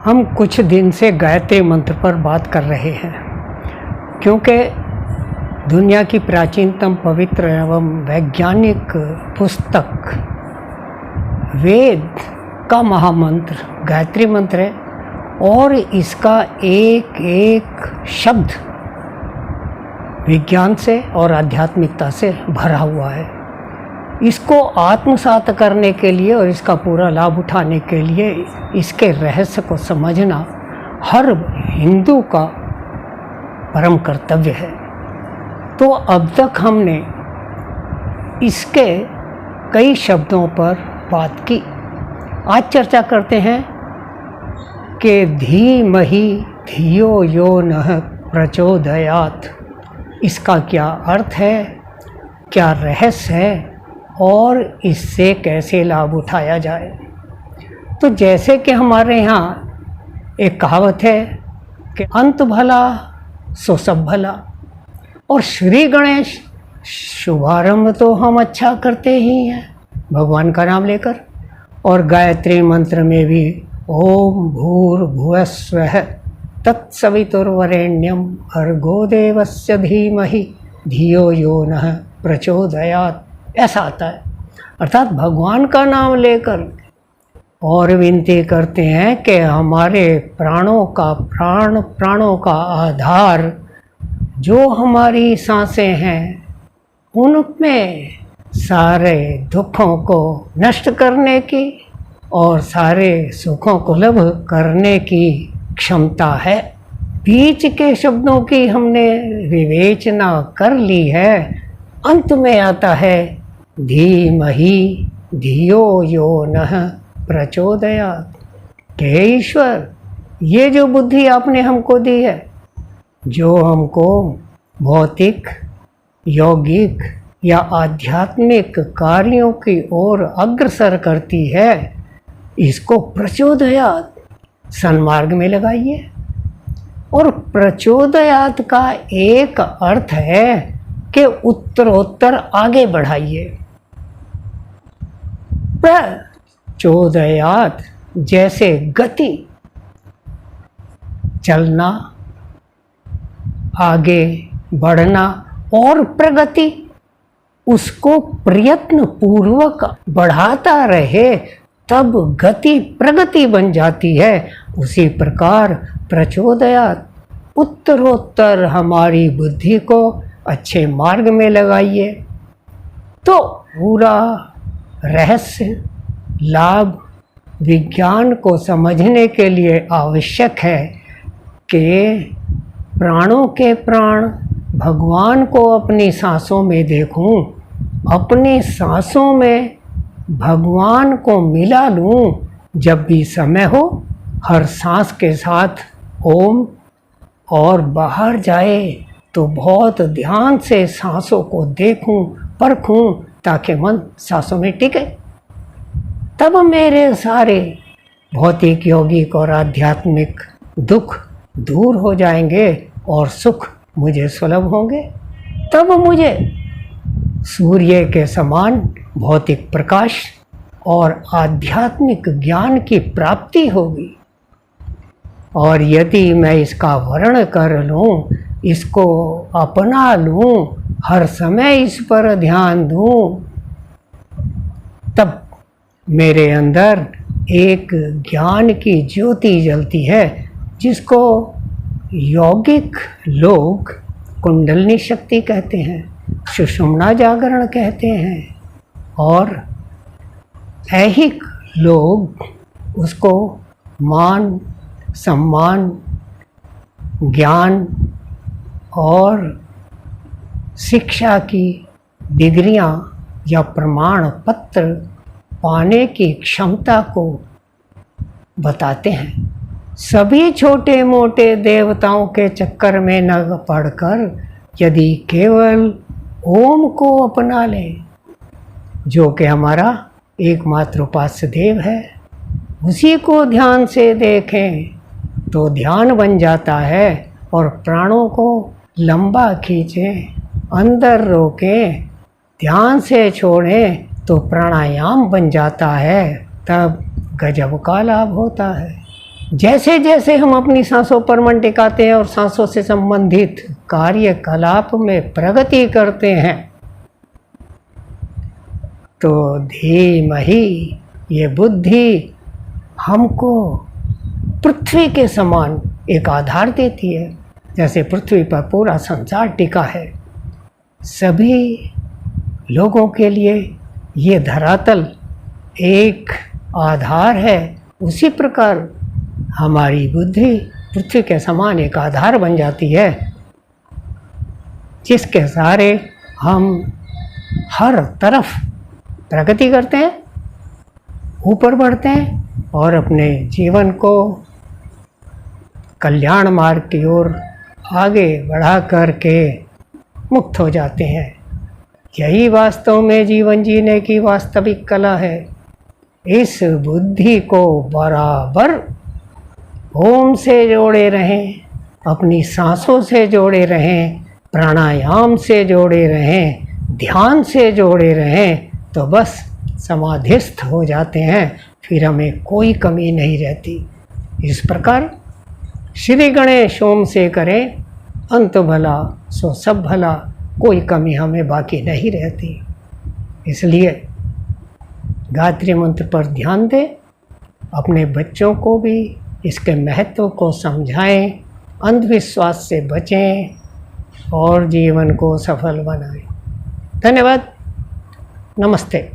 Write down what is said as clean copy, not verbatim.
हम कुछ दिन से गायत्री मंत्र पर बात कर रहे हैं क्योंकि दुनिया की प्राचीनतम पवित्र एवं वैज्ञानिक पुस्तक वेद का महामंत्र गायत्री मंत्र है और इसका एक एक शब्द विज्ञान से और आध्यात्मिकता से भरा हुआ है। इसको आत्मसात करने के लिए और इसका पूरा लाभ उठाने के लिए इसके रहस्य को समझना हर हिंदू का परम कर्तव्य है। तो अब तक हमने इसके कई शब्दों पर बात की। आज चर्चा करते हैं कि धीमहि धियो यो नः प्रचोदयात्। इसका क्या अर्थ है, क्या रहस्य है और इससे कैसे लाभ उठाया जाए। तो जैसे कि हमारे यहाँ एक कहावत है कि अंत भला सो सब भला, और श्री गणेश शुभारंभ तो हम अच्छा करते ही हैं भगवान का नाम लेकर, और गायत्री मंत्र में भी ओम भूर्भुवस्वः तत्सवितुर्वरेण्यम भर्गो देवस्य धीमहि धियो यो नः प्रचोदयात् ऐसा आता है। अर्थात भगवान का नाम लेकर और विनती करते हैं कि हमारे प्राणों का आधार जो हमारी सांसें हैं उनमें सारे दुखों को नष्ट करने की और सारे सुखों को लभ करने की क्षमता है। बीच के शब्दों की हमने विवेचना कर ली है। अंत में आता है धीमहि धियो यो नः प्रचोदयात्। हे ईश्वर, ये जो बुद्धि आपने हमको दी है, जो हमको भौतिक यौगिक या आध्यात्मिक कार्यों की ओर अग्रसर करती है, इसको प्रचोदयात् सन्मार्ग में लगाइए। और प्रचोदयात् का एक अर्थ है कि उत्तरोत्तर आगे बढ़ाइए। प्रचोदयात् जैसे गति, चलना, आगे बढ़ना, और प्रगति उसको प्रयत्न पूर्वक बढ़ाता रहे तब गति प्रगति बन जाती है। उसी प्रकार प्रचोदयात् उत्तरोत्तर हमारी बुद्धि को अच्छे मार्ग में लगाइए। तो पूरा रहस्य लाभ विज्ञान को समझने के लिए आवश्यक है कि प्राणों के प्राण भगवान को अपनी सांसों में देखूं, अपनी सांसों में भगवान को मिला लूं। जब भी समय हो हर सांस के साथ ओम, और बाहर जाए तो बहुत ध्यान से सांसों को देखूं, परखूं, ताकि मन सांसों में टिके। तब मेरे सारे भौतिक यौगिक और आध्यात्मिक दुख दूर हो जाएंगे और सुख मुझे सुलभ होंगे। तब मुझे सूर्य के समान भौतिक प्रकाश और आध्यात्मिक ज्ञान की प्राप्ति होगी। और यदि मैं इसका वर्ण कर लूं, इसको अपना लूं, हर समय इस पर ध्यान दूं, तब मेरे अंदर एक ज्ञान की ज्योति जलती है, जिसको यौगिक लोग कुंडलनी शक्ति कहते हैं, सुषुम्ना जागरण कहते हैं, और ऐहिक लोग उसको मान सम्मान, ज्ञान और शिक्षा की डिग्रियां या प्रमाण पत्र पाने की क्षमता को बताते हैं। सभी छोटे मोटे देवताओं के चक्कर में न पड़कर यदि केवल ओम को अपना लें, जो कि हमारा एकमात्र उपास्य देव है, उसी को ध्यान से देखें तो ध्यान बन जाता है। और प्राणों को लंबा खींचें, अंदर रोकें, ध्यान से छोड़ें तो प्राणायाम बन जाता है। तब गजब का लाभ होता है। जैसे जैसे हम अपनी सांसों पर मन टिकाते हैं और सांसों से संबंधित कार्यकलाप में प्रगति करते हैं, तो धीमहि, ये बुद्धि हमको पृथ्वी के समान एक आधार देती है। जैसे पृथ्वी पर पूरा संसार टिका है, सभी लोगों के लिए ये धरातल एक आधार है, उसी प्रकार हमारी बुद्धि पृथ्वी के समान एक आधार बन जाती है, जिसके सहारे हम हर तरफ प्रगति करते हैं, ऊपर बढ़ते हैं और अपने जीवन को कल्याण मार्ग की ओर आगे बढ़ा करके मुक्त हो जाते हैं। यही वास्तव में जीवन जीने की वास्तविक कला है। इस बुद्धि को बराबर ओम से जोड़े रहें, अपनी सांसों से जोड़े रहें, प्राणायाम से जोड़े रहें, ध्यान से जोड़े रहें, तो बस समाधिस्थ हो जाते हैं, फिर हमें कोई कमी नहीं रहती। इस प्रकार श्री गणेश ओम से करें अंत भला सो सब भला, कोई कमी हमें बाकी नहीं रहती। इसलिए गायत्री मंत्र पर ध्यान दें, अपने बच्चों को भी इसके महत्व को समझाएं, अंधविश्वास से बचें और जीवन को सफल बनाएं। धन्यवाद। नमस्ते।